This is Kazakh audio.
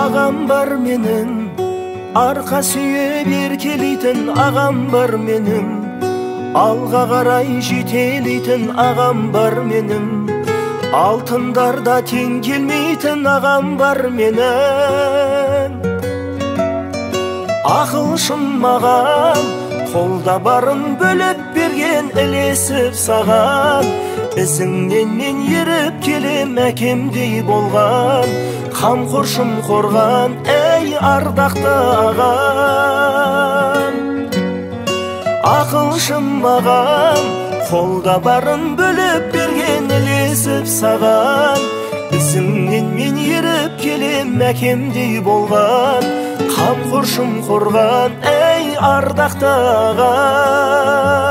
Ағам бар менің, арқа сүйеп еркелейтін ағам бар менің, алға қарай жетелейтін ағам бар менің, алтындарда тең келмейтін ағам бар менің. Ақылшым маған, қолда барын бөліп берген, ілесіп саған, ізіңнен мен еріп келем әкемдей болған, қамқоршым қорған, әй ардақты ағам. Ақылшым маған, қолда барын бөліп берген, ілесіп саған, ізіңнен мен еріп келем әкемдей болған, қамқоршым қорған, әй ардақты ағам.